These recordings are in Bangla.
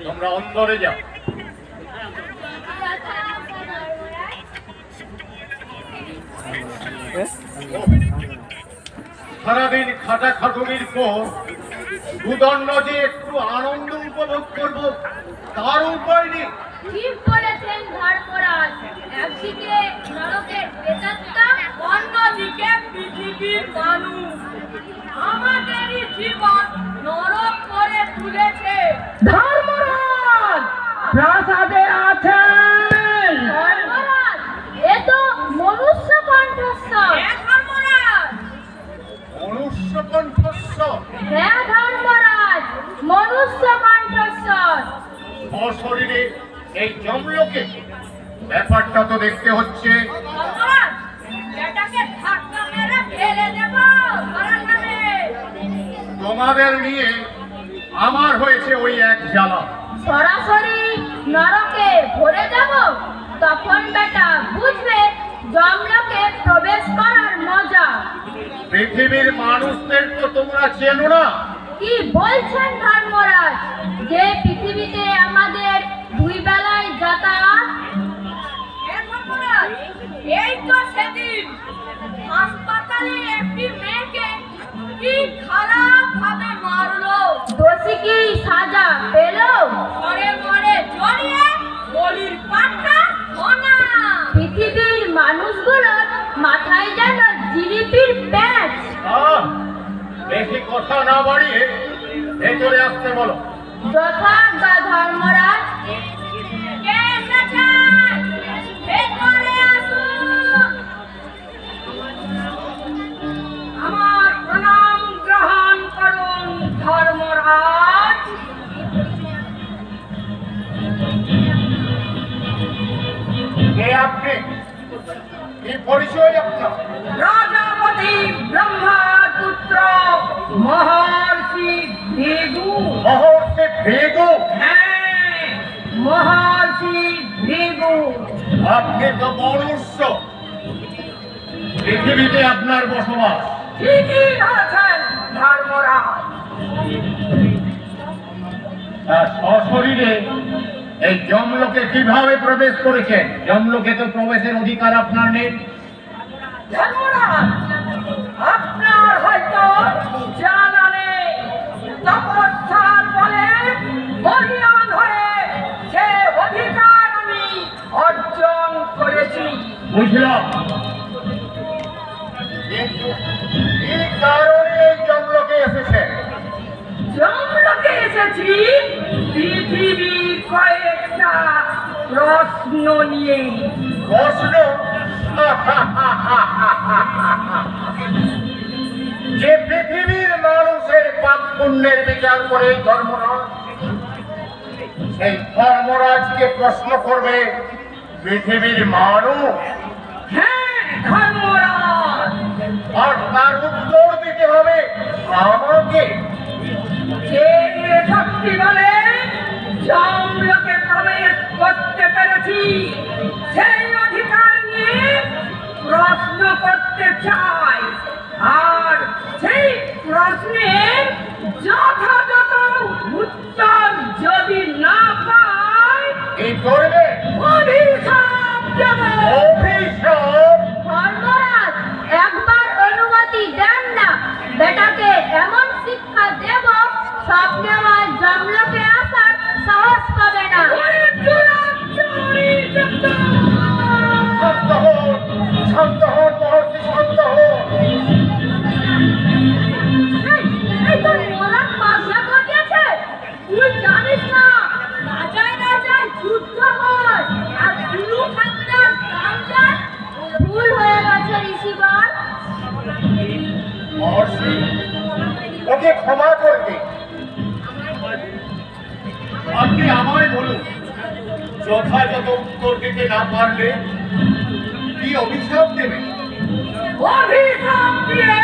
তোমরা অন্তরে যাও। সারাদিন খাটাখাটুনির পর দুদণ্ড যে একটু আনন্দ উপভোগ করব তার উপায় নেই। ঠিক বলেছেন ধর্মরাজ, একদিকে নরকের প্রেতাত্মা, অন্যদিকে পৃথিবীর মানুষ আমাদেরই জীবন নরক করে তুলেছে। ধর্মরাজ প্রাসাদে আছেন। ধর্মরাজ, এ তো মনুষ্য কণ্ঠস্বর। ধর্মরাজ, মনুষ্য কণ্ঠস্বর? হ্যাঁ ধর্মরাজ, মনুষ্য কণ্ঠস্বর। অশরীরে এই জমলোকে ব্যাপারটা তো দেখতে হচ্ছে। ধর্মরাজ, এটাকে ধাক্কা মেরে ফেলে দেব ধরাধামে। তোমাদের নিয়ে আমার হয়েছে ওই এক জ্বালা। সরাসরি নরকে ভরে দেব, তখন বেটা বুঝবে জমলোকে প্রবেশ করার মজা। পৃথিবীর মানুষদের তো তোমরা চেনো না। কি বলছেন ধর্মরাজ? যে পৃথিবীতে আমাদের দুই বেলায় যাতায়াত। এই তো সেদিন হাসপাতালে একটি মেয়েকে কি খারাপ ভাবে মারলো। দোষী কি সাজা পেল? মরে মরে জড়িয়ে বলির পাঠা হোনা। পৃথিবীর মানুষগুলোর মাথায় যেন জিলিপির প্যাচ। বেশি কথা না বাড়িয়ে ভেতরে আসতে বলো। যথাজ্ঞা ধর্মরাজ। কে এসেছেন? ভেতরে আসুন। আমার প্রণাম গ্রহণ করুন ধর্মরাজ। কে আপনি? কি পরিচয় আপনার? রাজাপতি ব্রহ্মার পুত্র মহর্ষি ভৃগু। মহর্ষি ভৃগু? হ্যাঁ, মহর্ষি ভৃগু। আপনি তো মনুষ্য, পৃথিবীতে আপনার বসবাস। ঠিকই ধরেছেন ধর্মরাজ। সশরীরে এই জমলোকে কিভাবে প্রবেশ করেছেন? জমলোকে তো প্রবেশের অধিকার আপনার নেই। ধর্মরাজ, আপনার হয়তো জানা নেই, তপস্যার বলে বলিয়ান হয়ে সে অধিকার আমি অর্জন করেছি। বুঝলাম, কিন্তু কি কারণে এই জমলোকে এসেছেন? এসেছি পৃথিবীর কয়েকটা প্রশ্ন নিয়ে। প্রশ্ন? যে পৃথিবীর মানুষের পাপ পুণ্যের বিচার করে ধর্মরাজ, সেই ধর্মরাজকে প্রশ্ন করবে পৃথিবীর মানুষ। হ্যাঁ ধর্মরাজ, আর তার উত্তর দিতে হবে আমাকে। যে শক্তি বলে জমলোকে প্রবেশ করতে পেরেছি, সেই অধিকার নিয়ে প্রশ্ন করতে চাই। আর সেই প্রশ্নের যথাযথ উত্তর যদি না পাই, কি করবে? অভিশাপ দেব। অভিশাপ? ধর্মরাজ, একবার অনুমতি দেন না, বেটাকে এমন শিক্ষা দেব স্বপ্নেওয়াল জমলোকে আসার সাহস পাবে না। শান্ত হন, শান্ত হন মহর্ষি, শান্ত হন। এই তোর মোলার পাগলা করিয়েছে? তুই জানিস না, রাজায় রাজায় যুদ্ধ হয়, আর গুরু ঠাকুরের গামছার ভুল হয়ে গেছে ঋষিগণ। মহর্ষি, ওকে ক্ষমা করবে। আপনি আমায় বলুন, যথাযথ উত্তর দিতে না পারলে কি অভিশাপ দেবেন? অভিশাপ দিয়ে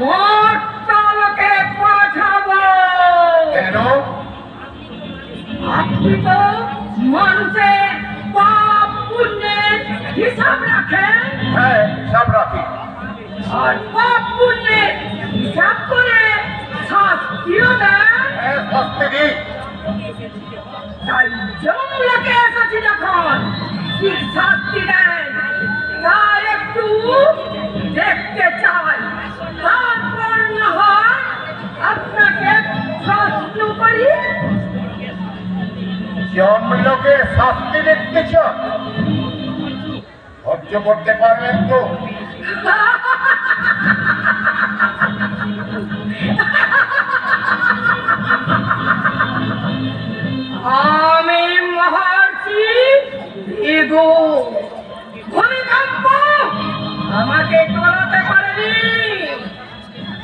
মর্তলোকে পাঠাবো। কেন? আপনি তো মানুষের পাপ পুণ্যের হিসাব রাখেন, হ্যাঁ, হিসাব রাখি। আর পাপ পুণ্যের হিসাব করে শাস্তিও দেন। হ্যাঁ, শাস্তি দিই। তাই জমলোকে এসেছি যখন কি শাস্তি দেন তার একটু দেখতে চাই। তারপর না হয় আপনাকে প্রশ্ন করি। জমলোকের শাস্তি দেখতে চান? সহ্য করতে পারবেন তো? আমি মহর্ষি ভৃগু। ভূমিকম্প আমাকে করাতে পারেনি,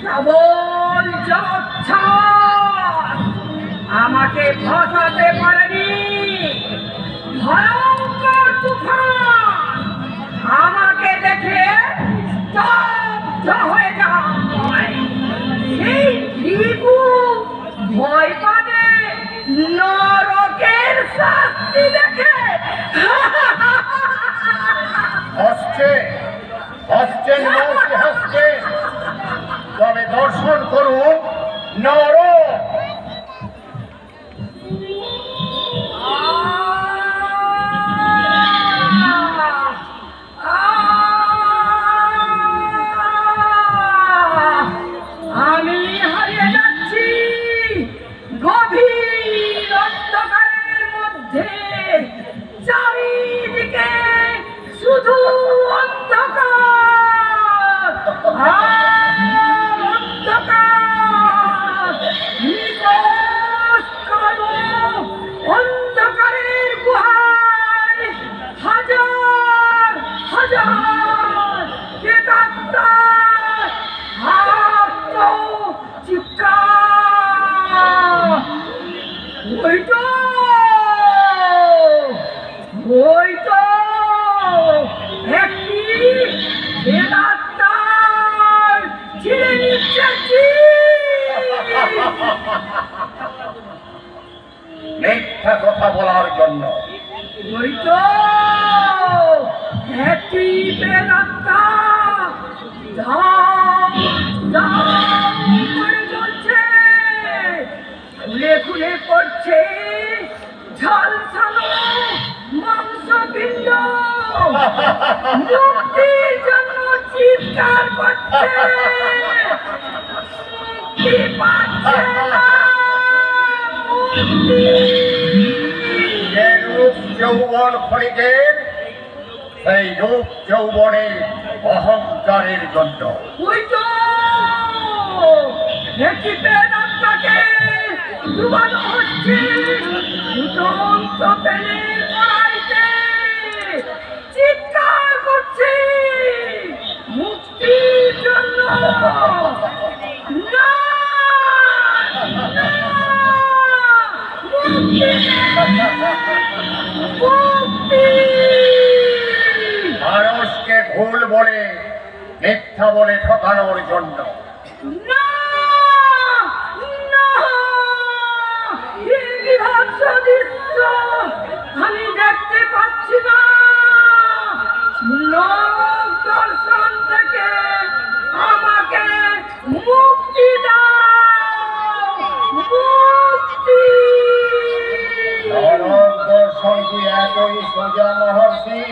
প্রবল জলোচ্ছ্বাস আমাকে ভাসাতে পারেনি, ভয়ঙ্কর তুফান আমাকে দেখে স্তব্ধ হয়ে যায়। সেই ভৃগু ভয় পাবে নরকের শাস্তি দেখে। হাসছে, হাসছেন মহর্ষি, হাসছেন। তবে দর্শন করুন নরক। আমি হারিয়ে যাচ্ছি গভীর অন্ধকারের মধ্যে। চারিদিকে শুধু অন্ধকার আর অন্ধকার। নিকষ কালো অন্ধকারের গুহায় হাজার হাজার প্রেতাত্মার আর্ত চিৎকার। ওই তো একটি প্রেতাত্মার ছিঁড়ে নিচ্ছে। মিথ্যা কথা বলার জন্য। ওই তো একটি প্রেতাত্মা ধাম ধাম করে চলছে, খুলে খুলে পড়ছে ঝলসানো মাংসপিণ্ড। মুক্তির জন্য চিৎকার করছে, মুক্তি পাচ্ছে না, মুক্তি। যে রূপ যৌবন খরিদের, সেই রূপ যৌবনে অহংকারের জন্য। ওই তো একটি প্রেতাত্মাকে ডুবানো হচ্ছে ফুটন্ত তেলের কড়াইতে, চিৎকার করছে মুক্তির জন্য। না, না, মুক্তি, মুক্তি। মানুষকে ভুল বলে মিথ্যা বলে ঠকানোর জন্য না, না, এই বিভৎস দৃশ্য আমি দেখতে পাচ্ছি না। লোক দর্শন থেকে আমাকে মুক্তি দাও, মুক্তি। নরক দর্শন কি এতই সোজা মহর্ষি?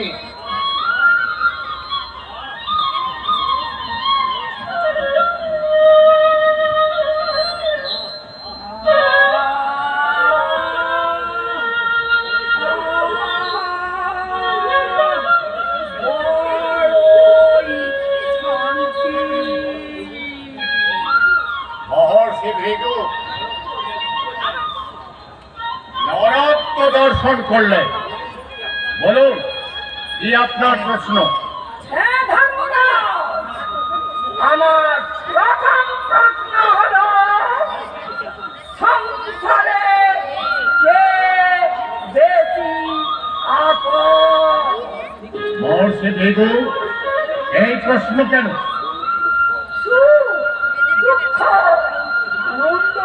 মহর্ষি ভৃগু নরক তো দর্শন করলেন, বলুন কি আপনার প্রশ্ন? হ্যাঁ ধর্মরাজ, আমার প্রথম প্রশ্ন হলো সংসারে কে বেশি আপন? মহর্ষি ভৃগু এই প্রশ্ন কেন? সুখ, দুঃখ, আনন্দ,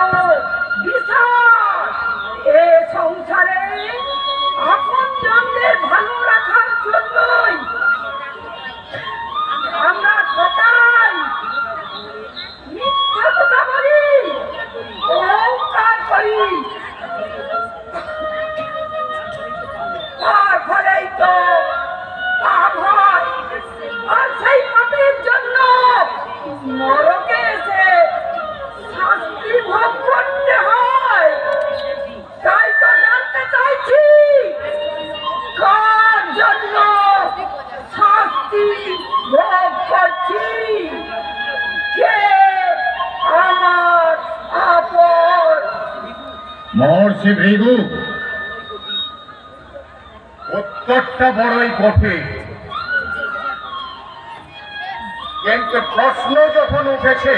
বিষাদ, এ সংসারে আপনজনদের ভালো রাখার জন্যই আমরা ঠকাই, মিথ্যা কথা বলি, অহংকার করি। তার ফলেই তো পাপ হয়, আর সেই পাপের জন্য নরকে এসে শাস্তি ভোগ করতে হয়। তাই তো জানতে চাইছি, কার জন্য শাস্তি ভোগ করছি? কে আমার আপন? মহর্ষি ভৃগু উত্তরটা বড়ই কঠিন, কিন্তু প্রশ্ন যখন উঠেছে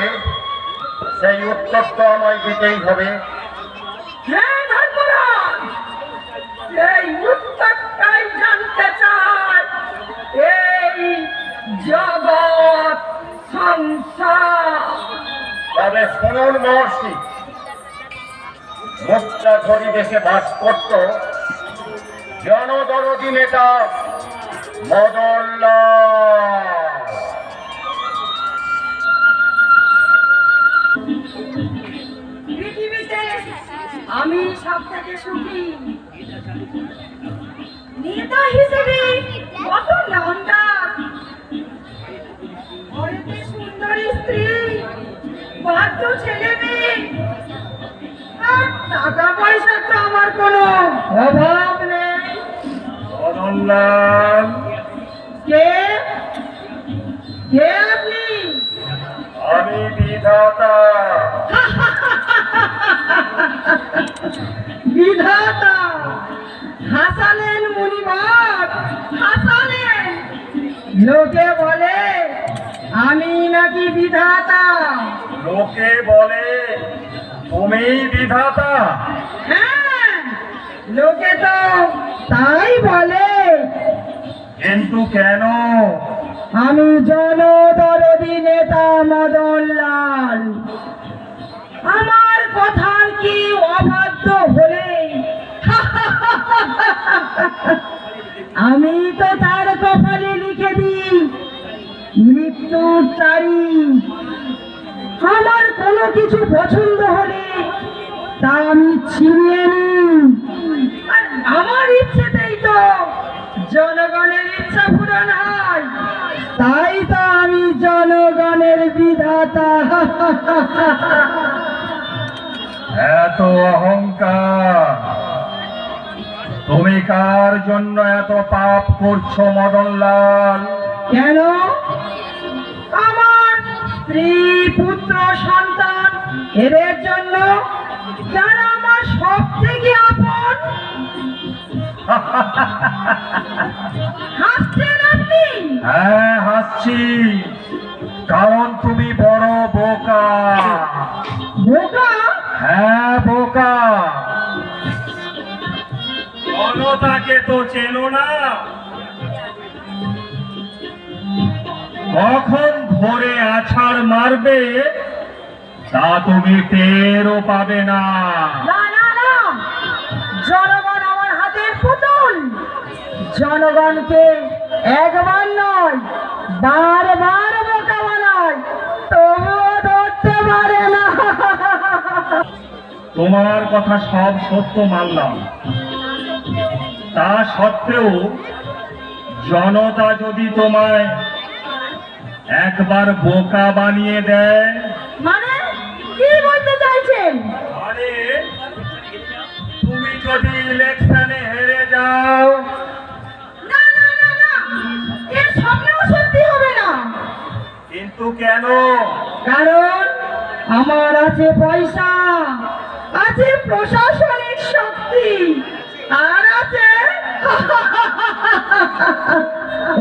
সেই উত্তর তো আমায় দিতেই হবে। হ্যাঁ ধর্মরাজ, এই উত্তরটাই জানতে চাই। এই জগৎ সংসার। তবে শুনুন মহর্ষি, মুক্তাঝরি দেশে বাস করত জনদরদি নেতা মদনলাল। পৃথিবীতে আমি সব থেকে সুখী। নেতা হিসেবে কত নামডাক, ঘরেতে সুন্দরী স্ত্রী, বাধ্য ছেলে মেয়ে, আর টাকা পয়সা তো আমার কোনো অভাব নেই। মদনলাল, কে কে আপনি? আমি বিধাতা। বিধাতা হাসালেন মুনিবার, হাসালেন। লোকে বলে আমি নাকি বিধাতা। লোকে বলে তুমি বিধাতা? হ্যাঁ, লোকে তো তাই বলে। কিন্তু কেন? আমি জনদরদি নেতা মদনলাল। আমার কথার কি অবাধ্য হলে আমি তো তার কপালে লিখে দিই মৃত্যুর তারিখ। আমার কোনো কিছু পছন্দ হলে তা আমি ছিনিয়ে নিই, আর আমার ইচ্ছেতেই তো জনগণের ইচ্ছা পূরণ হয়। তাই তো আমি জনগণের বিধাতা। এত অহংকার! তুমি কার জন্য এত পাপ করছো মদনলাল? কেন? আমার স্ত্রী, পুত্র, সন্তান, এদের জন্য, যারা আমার আমার সব থেকে আপন। হাসছেন আপনি? হ্যাঁ হাসছি, কারণ তুমি বড় বোকা। বোকা? হ্যাঁ বোকা। জনতাকে তো চেনো না, কখন ধরে আছাড় মারবে তা তুমি টেরও পাবে না। না না না, জনগণ আমার হাতের পুতুল। জনগণকে একবার নয় বারবার বোকা বানায়, তবুও ধরতে পারে না। তোমার কথা সব সত্য মানলাম, তা সত্ত্বেও জনতা যদি তোমায় একবার বোকা বানিয়ে দেয়, মানে কি বলতে চাইছেন? আরে তুমি যদি ইলেকশনে হেরে যাও, না না না না, এর স্বপ্নেও সত্যি হবে না। কিন্তু কেন? কারণ আমার আছে পয়সা, আছে প্রশাসনিক শক্তি, আর আছে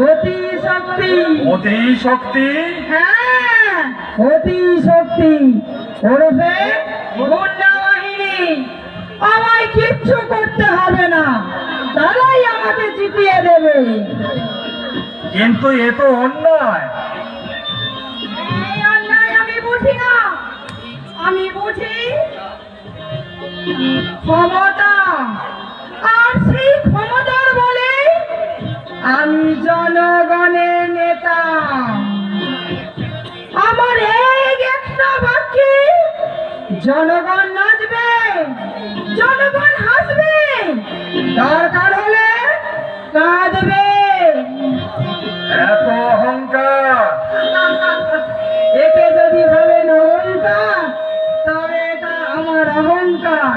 অতি শক্তি। অতি শক্তি? হ্যাঁ, অতি শক্তি ওরফে গুন্ডা বাহিনী। আমায় কিচ্ছু করতে হবে না, তারাই আমাকে জিতিয়ে দেবে। কিন্তু এ তো অন্যায়। এই অন্যায় আমি বুঝি না, আমি বুঝি ক্ষমতা। আর সেই ক্ষমতার বলে আমি জনগণের নেতা। আমার এক একটা বাক্যে জনগণ নাচবে, জনগণ হাসবে, দরকার হলে কাঁদবে। এত অহংকার? একে যদি ভাবেন অহংকার, তবে এটা আমার অহংকার।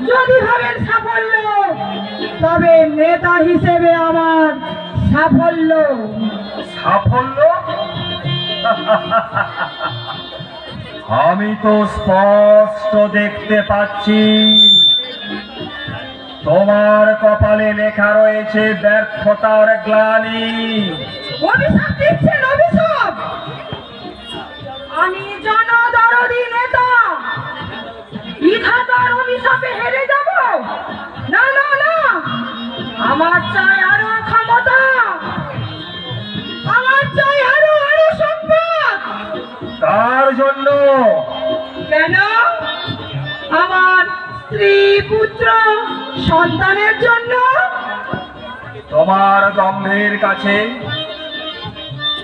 যদি ভাবেন সাফল্য, তবে নেতা হিসেবে আমার সাফল্য। সাফল্য? আমি তো স্পষ্ট দেখতে পাচ্ছি তোমার কপালে লেখা রয়েছে ব্যর্থতার গ্লানি। অভিশাপ দিচ্ছেন, অভিশাপ? আমি জনদরদি নেতা, বিধাতার অভিশাপে হেরে যাব? না না না, আমার চাই আরো ক্ষমতা, আমার চাই আরো আরো সম্পদ। তার জন্য কেন? আমার স্ত্রী, পুত্র, সন্তানের জন্য। তোমার দম্ভের কাছে,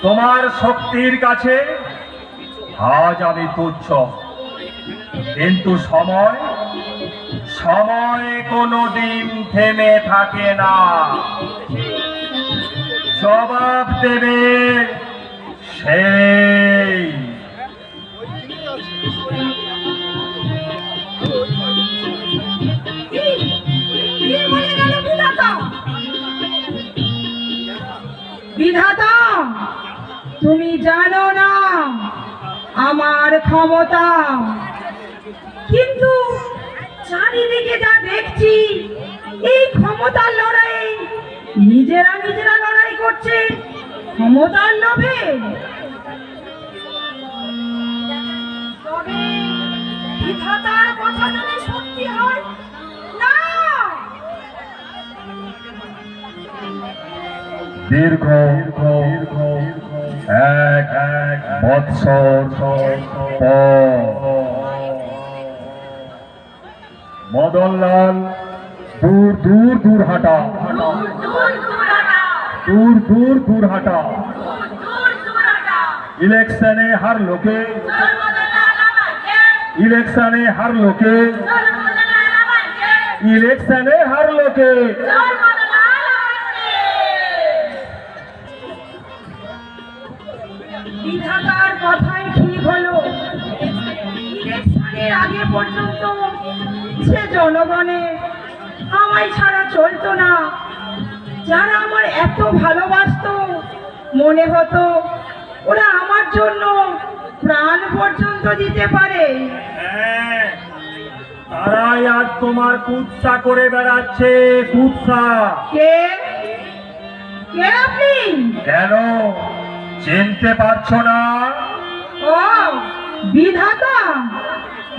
তোমার শক্তির কাছে আজ আমি তুচ্ছ, কিন্তু সময় সময় কোনোদিন থেমে থাকে না। জবাব দেবে সেই। কি বলে গেল বিধাতা? বিধাতা, তুমি জানো না আমার ক্ষমতা, কিন্তু চারিদিকে যা দেখছি, এই ক্ষমতার লড়াই নিজেরা নিজেরা লড়াই করছে ক্ষমতার লোভে। তবে বিধাতার কথা যদি সত্যি হয়, না, দীর্ঘ এক বৎসর পর মদনলাল দূর দূর দূর হাঁটা, দূর দূর দূর হাঁটা ইলেকশনে হার লোকে, ইলেকশনে হার লোকে, ইলেকশনে হার লোকে। বিধাতার কথাই ঠিক হলো। ইলেকশনের আগে পর্যন্ত সে জনগণের আমায় ছাড়া চলতো না। যারা আমার এত ভালোবাসতো, মনে হতো ওরা আমার জন্য প্রাণ পর্যন্ত দিতে পারে। হ্যাঁ, তারাই আজ তোমার কুৎসা করে বেড়াচ্ছে, কুৎসা। কে কে আপনি? কেন চিনতে পারছো না? ও বিধাতা,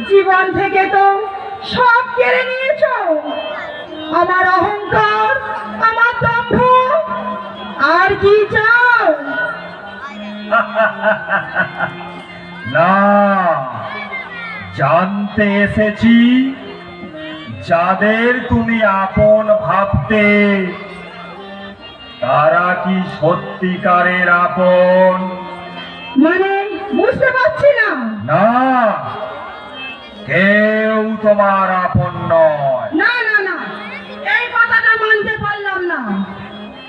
জীবন থেকে তো সব কেড়ে নিয়েছো। আমার অহংকার, আমার দম্ভ, আর কি চাও? না, জানতে এসেছি যাদের তুমি আপন ভাবতে তারা কি সত্যিকারের আপন? মানে বুঝতে পারছি না। না, কেউ তোমার আপন নয়। না না না, এই কথাটা মানতে পারলাম না।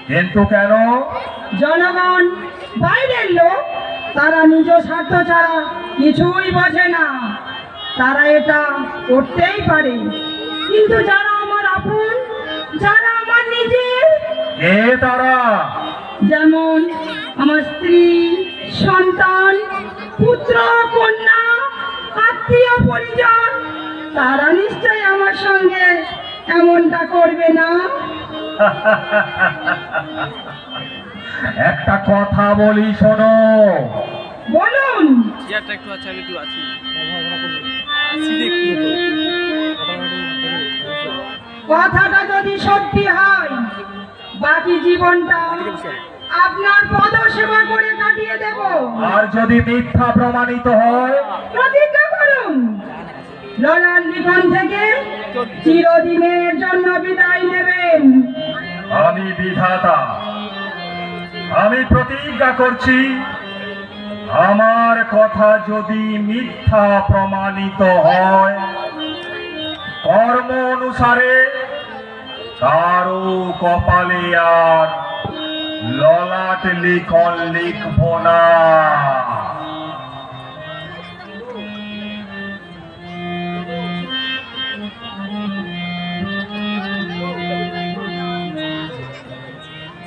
কিন্তু কেন? জনগণ, বাইরের লোক, তারা নিজ স্বার্থ ছাড়া কিছুই বোঝে না। তারা এটা করতেই পারে, কিন্তু যারা আমার আপন, যারা আমার নিজের, কে তারা? যেমন আমার স্ত্রী, সন্তান, পুত্র, কন্যা, আত্মীয় পরিজন, তারা নিশ্চয় আমার সঙ্গে এমনটা করবে না। একটা কথা বলি, শোনো। বলুন। চেয়ারটা একটু আছে, আমি একটু আছি। কথাটা যদি সত্যি হয়, বাকি জীবনটা আপনার পদ সেবা করে কাটিয়ে দেব। আর যদি মিথ্যা প্রমাণিত হয়? প্রতিজ্ঞা করুন, ললার লিখন থেকে চিরদিনের জন্য বিদায় নেবেন। আমি বিধাতা, আমি প্রতিজ্ঞা করছি, আমার কথা যদি মিথ্যা প্রমাণিত হয়, কর্ম অনুসারে কারো কপালে আর ললাট লিখন লিখব না।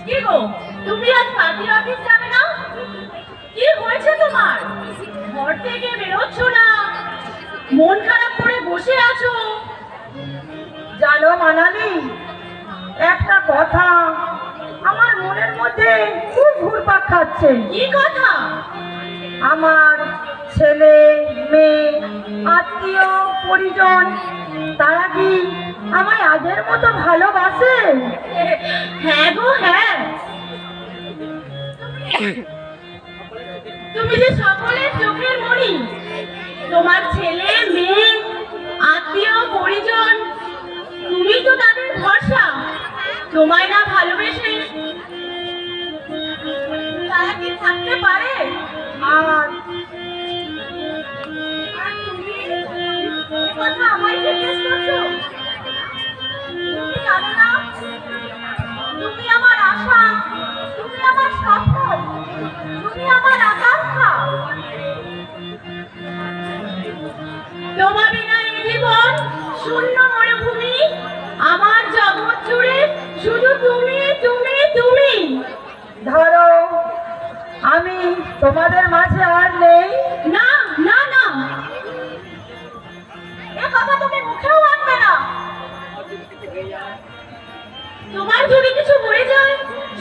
কি গো, তুমি আজ পার্টি অফিস যাবে না? কি হয়েছে তোমার? ঘর থেকে বেরোচ্ছ না, মন খারাপ করে বসে আছো। জানো মানালি, একটা কথা আমার মনের মধ্যে খুব ঘুরপাক খাচ্ছে। কি কথা? আমার ছেলে, মেয়ে, আত্মীয় পরিজন, তারা কি আমায় আগের মতো ভালোবাসে? হ্যাঁ গো হ্যাঁ, তুমি যে সকলের চোখের মণি। তোমার ছেলে, মেয়ে, আত্মীয় পরিজন, তুমি তো তাদের ভরসা। তোমায় না ভালোবেসে তারা কি থাকতে পারে? আর তুমি এ কথা আমায় জিজ্ঞেস করছো? তুমি জানো না, তুমি আমার আশা, তুমি আমার স্বপ্ন, তুমি আমার আকাঙ্ক্ষা। তোমার বিনা এই জীবন শূন্য মরুভূমি, আমার জগৎ জুড়ে শুধু তুমি তুমি তুমি। ধরো আমি তোমাদের মাঝে আর নেই। না না না, এ কথা তুমি মুখেও আনবে না। তোমার যদি কিছু হয়ে যায়,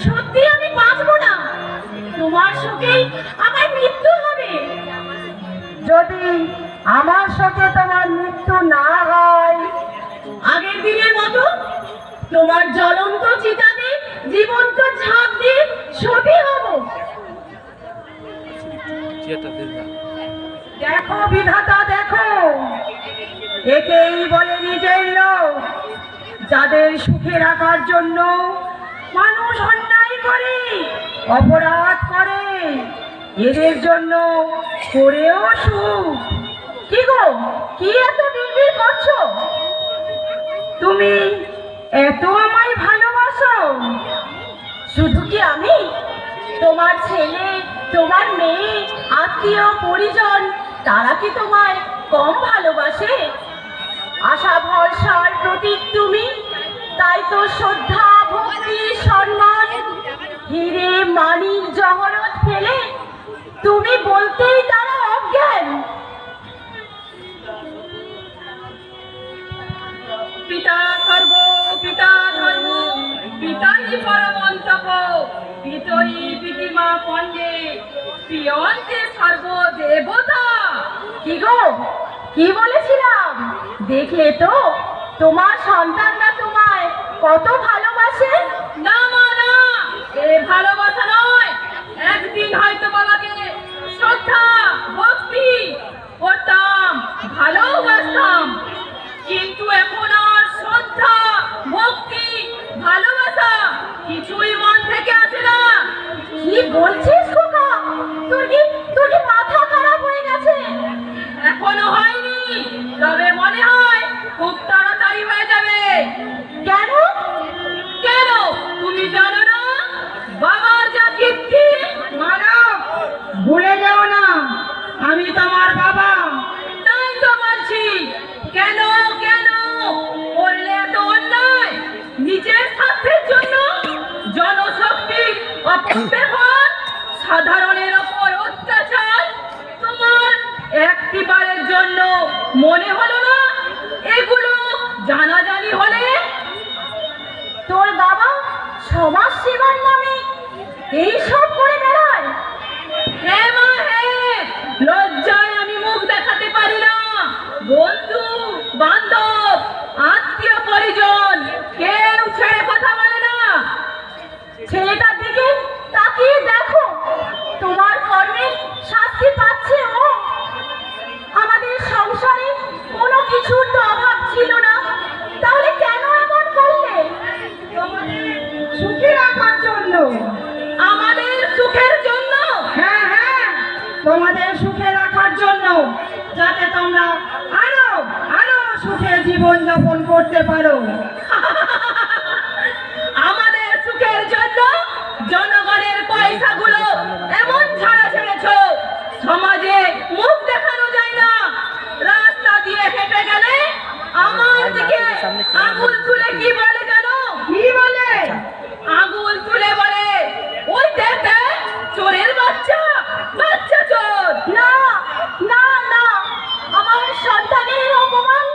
সত্যি আমি বাঁচবো না। তোমার শোকেই আমার মৃত্যু হবে। যদি আমার সাথে তোমার মৃত্যু না হয়, আগের দিনের মতো তোমার জ্বলন্ত চিতাতে জীবন্ত ঝাঁপ দিয়ে সতী হব। চেয়ারটা দেন না। দেখো বিধাতা, দেখো, একেই বলে নিজের লোক। যাদের সুখে রাখার জন্য মানুষ অন্যায় করে, অপরাধ করে, এদের জন্য করেও সুখ। কি গো, কি এত বিড়বিড় করছো? তুমি এত আমায় ভালোবাসো? শুধু কি আমি, তোমার ছেলে, তোমার মেয়ে, আত্মীয় পরিজন, তারা কি তোমায় কম ভালোবাসে? আশা ভরসার প্রতীক তুমি, তাই তো শ্রদ্ধা, ভক্তি, সম্মান, হিরে মানিক জহরত ফেলে তুমি বলতেই তারা অজ্ঞান। কি গো, কি বলেছিলাম দেখলে তো? তোমার সন্তানরা তোমায় কত ভালোবাসে। না মা না, এ ভালোবাসা নয়। একদিন হয়তো বাবাকে শ্রদ্ধা ভক্তি করতাম, ভালোবাসতাম, কিন্তু এখন আর শ্রদ্ধা ভক্তি ভালোবাসা কিছুই মন থেকে আসে না। কি বলছিস খোকা? তোর কি মাথা খারাপ হয়ে গেছে? এখনো হয়নি, তবে মনে হয় খুব তাড়াতাড়ি হয়ে যাবে। কেন কেন তুমি জানো না বাবার যা কীর্তি? মানব, ভুলে যাও না আমি তোমার বাবা। তাই তো বলছি, কেন কেন করলে এত অন্যায়? নিজের স্বার্থের জন্য জনশক্তির অপব্যবহার, সাধারণের ওপর অত্যাচার। তোমার একটিবারের জন্য মনে হলো না এগুলো জানাজানি হলে? তোর বাবা সমাজ সেবার নামে এইসব করে বেড়ায়? হ্যাঁ মা হ্যাঁ, লজ্জায় আমি মুখ দেখাতে পারি না। বন্ধু বান্ধব আত্মীয় পরিজন কেউ ছেড়ে কথা বলে না। ছেলেটার দিকে তাকিয়ে দেখো, তোমার কর্মের শাস্তি পাচ্ছে ও। আমাদের সংসারে কোনো কিছুর তো অভাব ছিল না, তাহলে কেন এমন করলে? সুখী রাখার জন্য। আমাদের সুখের জন্য? হ্যাঁ হ্যাঁ, তোমাদের সুখে রাখার জন্য, যাতে তোমরা আরো আরো সুখে জীবন যাপন করতে পারো। আমাদের সুখের জন্য জনগণের পয়সাগুলো এমন ছাড়া ছেড়েছ, সমাজে মুখ দেখানো যায় না। রাস্তা দিয়ে হেঁটে গেলে আমার দিকে আঙুল তুলে কি বলে জানো? কি বলে? আঙুল তুলে বলে, ওই দেখ দেখ, চোরের বাচ্চা, বাচ্চা চোর। না না না, আমার সন্তানের অপমান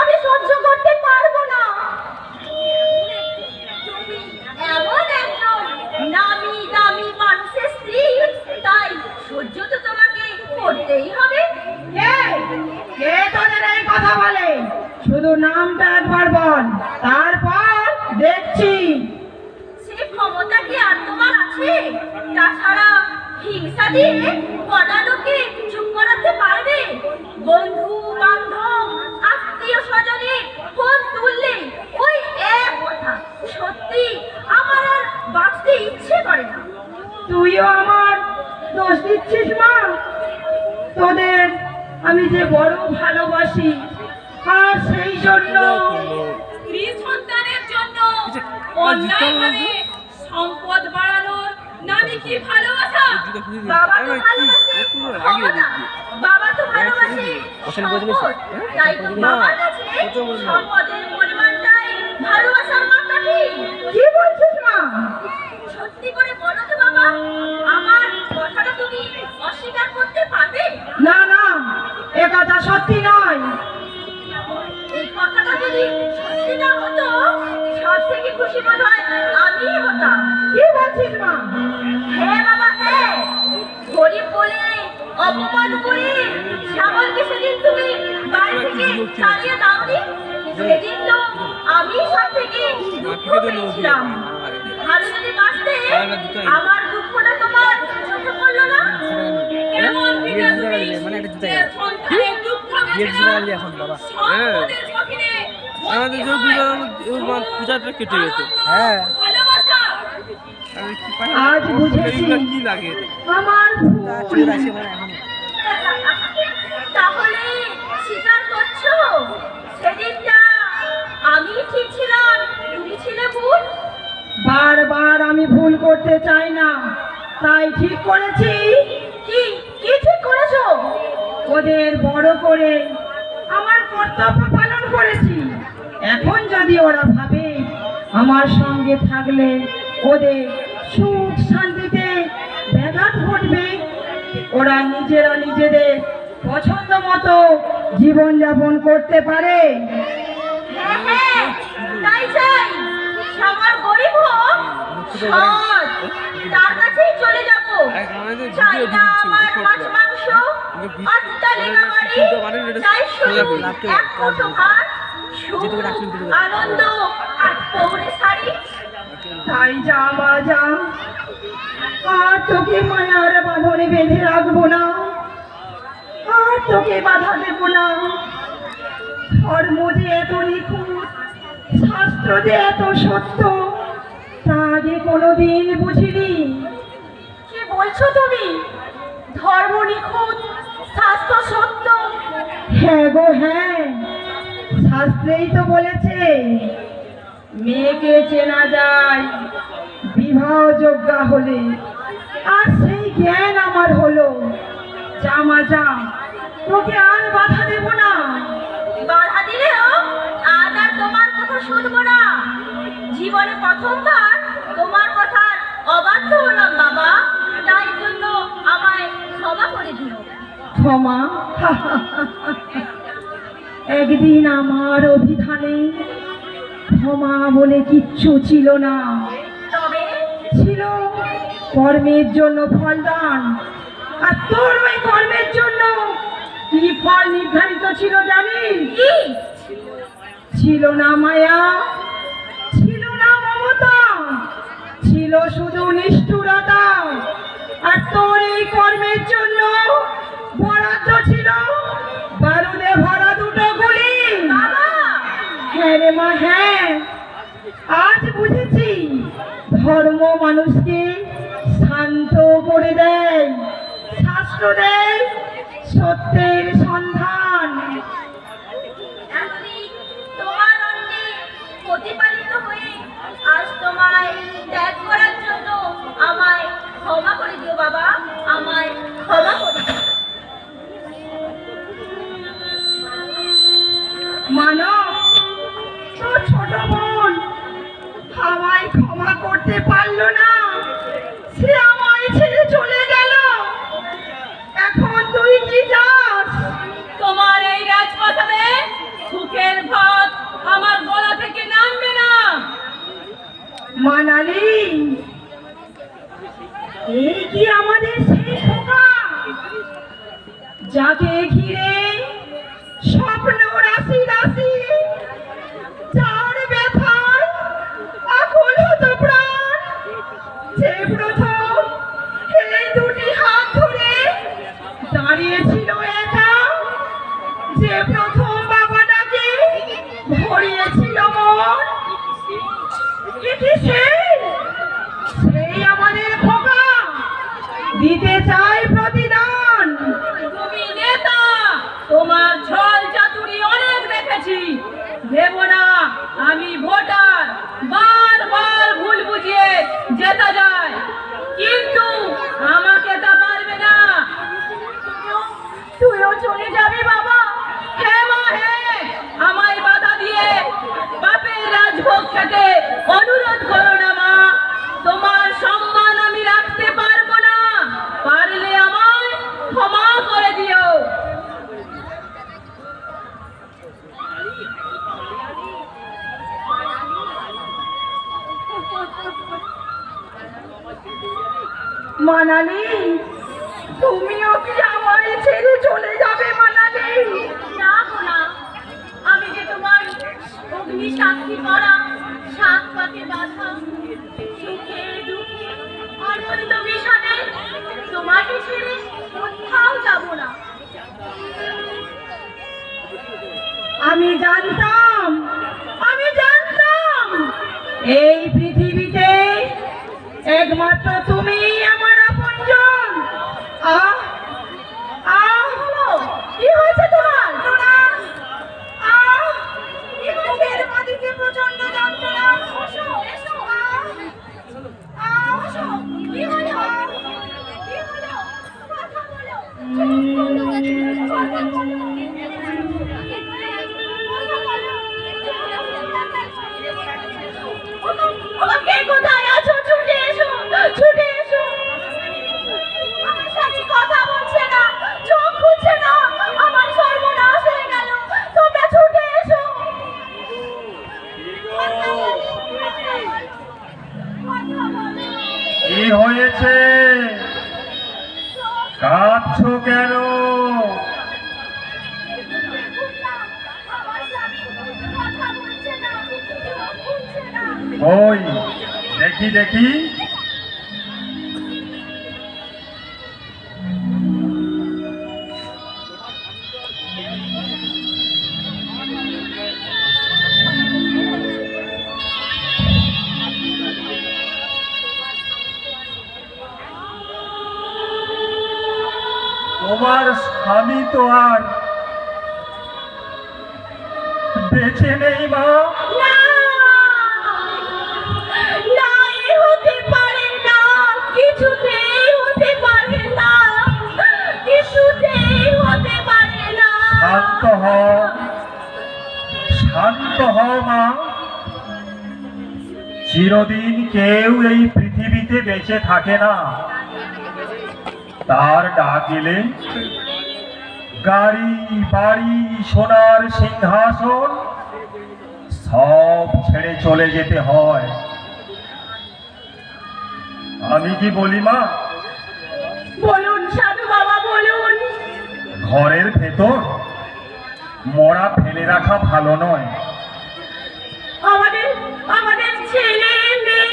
আমি সহ্য করতে পারবো না। এমন একজন নামি দামি মানুষের স্ত্রী, তাই সহ্য তো তোমাকে করতেই হবে। কে তোদের এই কথা বলে? শুধু নামটা একবার বল, তারপর দেখছি। সে ক্ষমতা কি আর তোমার আছে? তাছাড়া হিংসা দিয়ে কটা লোকে চুপ করাতে পারবে? বন্ধু বান্ধব আত্মীয় স্বজনে ফোন তুললে ওই এক কথা। সত্যি আমার আর বাঁচতে ইচ্ছে করে না। তুইও আমার দোষ দিচ্ছিস মা? তোদের আমি যে বড় ভালোবাসি, আর সেই জন্য স্ত্রী সন্তানের জন্য অন্যায়ভাবে সম্পদ বাড়ানোর নামে কি ভালোবাসা? বাবা তো ভালোবাসে ক্ষমতা, বাবা তো ভালোবাসে সম্পদ, তাই তো বাবার কাছে সম্পদের পরিমাণটাই ভালোবাসার মাপকাঠি। কি বলছিস মা? সত্যি করে বলো তো বাবা, আমার কথাটা তুমি অস্বীকার করতে পারবে? না না, এ কথা সত্যি নয়। এই কথাটা যদি সত্যি না হতো, সব থেকে খুশি বোধ হয় আমি হতাম। কি বলছিস মা? হ্যাঁ বাবা হ্যাঁ, গরিব বলে অপমান করে শ্যামলকে সেদিন তুমি বাড়ি থেকে তাড়িয়ে দাওনি। সেদিন তো আমি সব থেকে দুঃখ পেয়েছিলাম। ভালো যদি বাঁচতে আমার দুঃখটা তোমার চোখে পড়লো না? কেমন বিনা তুমি যে সন্তানের দুঃখ গেছে না, সম্পদের শখিনে আমাদের পূজাটা কেটে গেছে। হ্যাঁ, ভালোবাসা। আজ বুঝেছি কি লাগে আমার ভুল। তাহলে স্বীকার করছো সেদিনটা আমি ঠিক ছিলাম, তুমি ছিলে ভুল? বারবার আমি ভুল করতে চাই না, তাই ঠিক করেছি। কি কি ঠিক করেছো? ওদের বড় করে আমার কর্তব্য পালন করেছি। এখন যদি ওরা ভাবে আমার সঙ্গে থাকলে ওদের সুখ শান্তিতে ব্যাঘাত ঘটবে, ওরা নিজেরা নিজেদের পছন্দ মতো জীবনযাপন করতে পারে। হ্যাঁ হ্যাঁ, তাই চাই। সবার গরিব হোক, সৎ, তার কাছেই চলে যাবো। চাই না আমার মাছ মাংস, অট্টালিকা বাড়ি, চাই শুধু এক মুঠো ভাত, সুখ, আনন্দ আর পৌরে শাড়ি। তাই যা মা যা, আর তোকে মায়ার বাঁধনে বেঁধে রাখবো না, আর তোকে বাধা দেব না। ধর্ম যে এত নিখুঁত, শাস্ত্র যে এত সত্য, তা আগে কোনোদিন বুঝিনি। কি বলছো তুমি? ধর্ম নিখুঁত, শাস্ত্র সত্য। হ্যাঁ গো হ্যাঁ, শাস্ত্রেই তো বলেছে মেয়েকে চেনা যায় বিবাহ যোগ্যা হলে, আর সেই জ্ঞান আমার হলো। জামা যা, তোকে আর বাধা দেব না। বাধা দিলেও আজ আর তোমার কথা শুনবো না। জীবনে প্রথমবার তোমার কথার অবাধ্য হলাম বাবা, তাই জন্য আমায় ক্ষমা করে দিও। ক্ষমা? একদিন আমার অভিধানে ক্ষমা বলে কিচ্ছু ছিল না। তবে ছিল কর্মের জন্য ফলদান, আর তোর ওই কর্মের জন্য কি ফল নির্ধারিত ছিল জানিস? কি? ছিল না মায়া, ছিল না মমতা, ছিল শুধু নিষ্ঠুরতা। আর তোর এই কর্মের জন্য বরাদ্দ ছিল বারুদে ভরা দুটো গুলি। বাবা, হ্যাঁ রে মা হ্যাঁ, আজ বুঝেছি ধর্ম মানুষকে শান্ত করে দেয়, শাস্ত্র দেয় সত্যের সন্ধান। এতদিন তোমার অন্যে প্রতিপালিত হয়ে আজ তোমায় ত্যাগ করার জন্য আমায় ক্ষমা করে দিও বাবা, আমায় ক্ষমা করে দিও। মানব, তোর ছোট বোন আমায় ক্ষমা করতে পারলো না, সে আমায় ছেড়ে চলে গেল। এখন তুই কি চাস? তোমার এই রাজপ্রাসাদে সুখের ভাত আমার গলা থেকে নামবে না। মানালি, এই কি আমাদের সেই খোকা যাকে ঘিরে স্বপ্ন রাশি রাশি, যার ব্যথায় আকুল হতো প্রাণ, যে প্রথম এই দুটি হাত ধরে দাঁড়িয়েছিল একা, যে প্রথম বাবাটাকে ভরিয়েছিল মন, এটি সেই আমাদের খোকা দিতে চাই প্রতিদান। তুমি নেতা, তোমার ছল চাতুরি অনেক দেখেছি, দেব না। আমি ভোটার, বারবার ভুল বুঝিয়ে জেতা যায়, কিন্তু আমাকে তা পারবে না। তুইও চলে যাবি বাবা? হ্যাঁ মা হ্যাঁ, আমায় বাধা দিয়ে বাপের রাজভোগ খেতে অনুরোধ করো না মা। তোমার সম্মান আমি রাখতে পারবো না, পারলে আমায় ক্ষমা করে দিও। মানালি, তুমিও কি আমায় ছেড়ে চলে যাবে মানালি? না গো না, আমি যে তোমার অগ্নি সাক্ষী করা, সাত পাকে বাঁধা, সুখে দুঃখে আনন্দ বিষাদে তোমাকে ছেড়ে কোথাও যাব না। আমি জানতাম এই পৃথিবীতে একমাত্র তুমি আমার আপনজন। আহ আহ, কি হয়েছে তোমার? বুকের মাটিতে প্রচন্ড যন্ত্রণা। কি হলো? কি হলো? কথা বলো। কথা বলো। কে কোথায় আছো? ছুটে এসো, ছুটে কই দেখি দেখি। তোমার স্বামী তো আর বেঁচে নেই মা। না না, এ হতে পারে না, কিছুতেই হতে পারে না, কিছুতেই হতে পারে না। শান্ত হও, শান্ত হও মা। চিরদিন কেউ এই পৃথিবীতে বেঁচে থাকে না। তার ডাক এলে গাড়ি বাড়ি সোনার সিংহাসন সব ছেড়ে চলে যেতে হয়। আমি কি বলি মা? বলুন সাধু বাবা, বলুন। ঘরের ভেতর মরা ফেলে রাখা ভালো নয়। আমাদের আমাদের ছেলে মেয়ে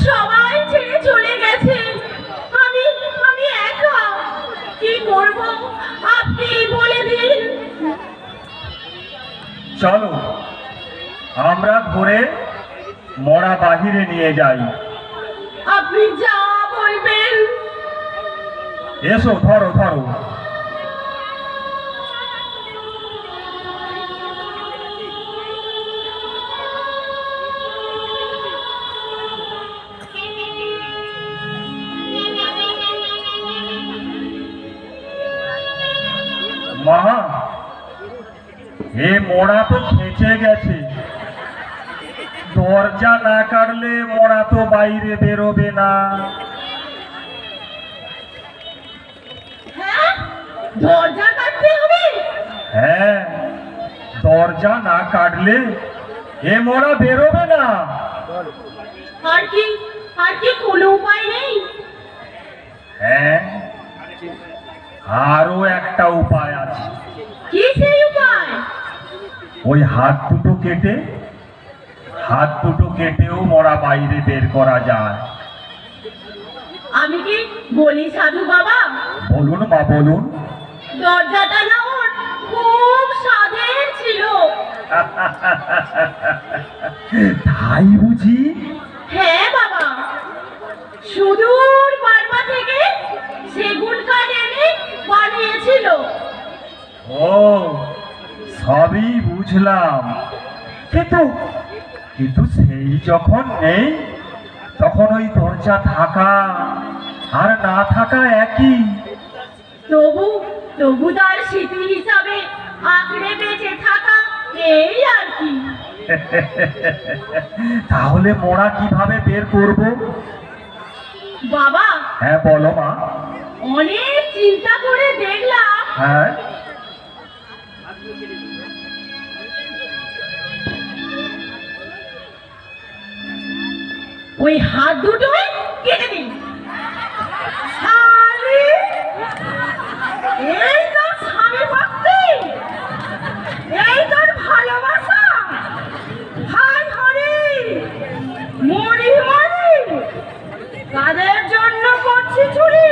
সবাই ছেড়ে চলে গেছে। আমি আমি একা, কি করব আপনি বলে দিন। চলো আমরা ঘুরে মরা বাহিরে নিয়ে যাই। আপনি যা বলবেন। এসো, ধরো ধরো। মা, এ মোড়া তো খেচে গেছে। দরজা না কাটলে মোড়া তো বাইরে বেরোবে না। হ্যাঁ, দরজা কাটতে হবে। হ্যাঁ, দরজা না কাটলে এ মোড়া বেরোবে না। আর কি কোনো উপায় নেই? হ্যাঁ, আরো একটা উপায় আছে। কি সেই উপায়? ওই হাত দুটো কেটেও মরা বাইরে বের করা যায়। আমি কি বলি সাধু বাবা? বলুন মা, বলুন। দরজাটা না ওর খুব স্বাদের ছিল। তাই বুঝি? হ্যাঁ বাবা, সুদূর বারবা থেকে সেগুন কাঠ এনে বানিয়েছিল। ও, সবই বুঝলাম, কিন্তু সেই যখন নেই তখন ওই দরজা থাকা আর না থাকা একই। তবু তার স্মৃতি হিসাবে আঁকড়ে বেঁচে থাকা, এই আর কি। তাহলে মোড়া কিভাবে বের করব? বাবা, হ্যাঁ বলো মা। অনেক চিন্তা করে দেখলাম হ্যাঁ, ওই হাত দুটোই কেটে দিন। এই তোর স্বামী ভক্তি, এই তোর ভালোবাসা। হাই হরি, মরি মরি, কাদের জন্য করছি চুরি?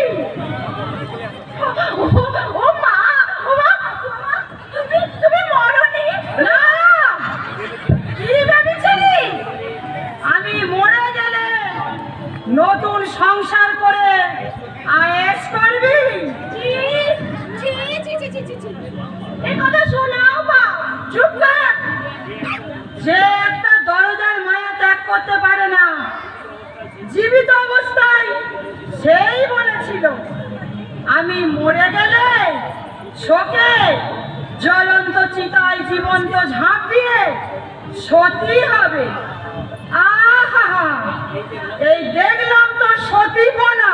ও মা, তুমি মরনি না? কি ভেবেছিলি আমি মরে গেলে নতুন সংসার করে আয়েশ করবি? এই কথা শোনাও মা, চুপ কর। যে একটা দরজার মায়া ত্যাগ করতে পারে না, জীবিত অবস্থায় সেই বলেছিল আমি মরে গেলে শোকে জ্বলন্ত চিতায় জীবন্ত ঝাঁপ দিয়ে সতী হবে। আহা, এই দেখলাম তো সতীপনা।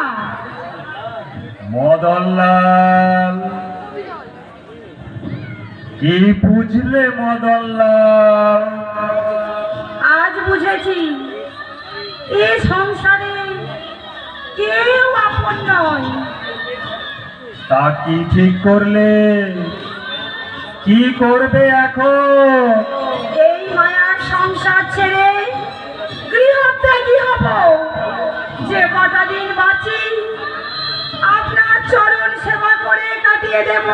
মদনলাল, কি বুঝলে মদনলাল? আজ বুঝেছি এই সংসারে কেউ আপন নয়। তা কি ঠিক করলে? কি করবে এখন? এই মায়ার সংসার ছেড়ে গৃহ জ্বালিয়ে দেব।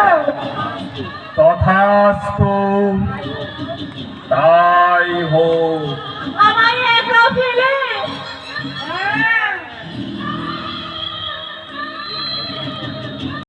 তথাস্তু, তাই হোক। আমায় একা ফেলে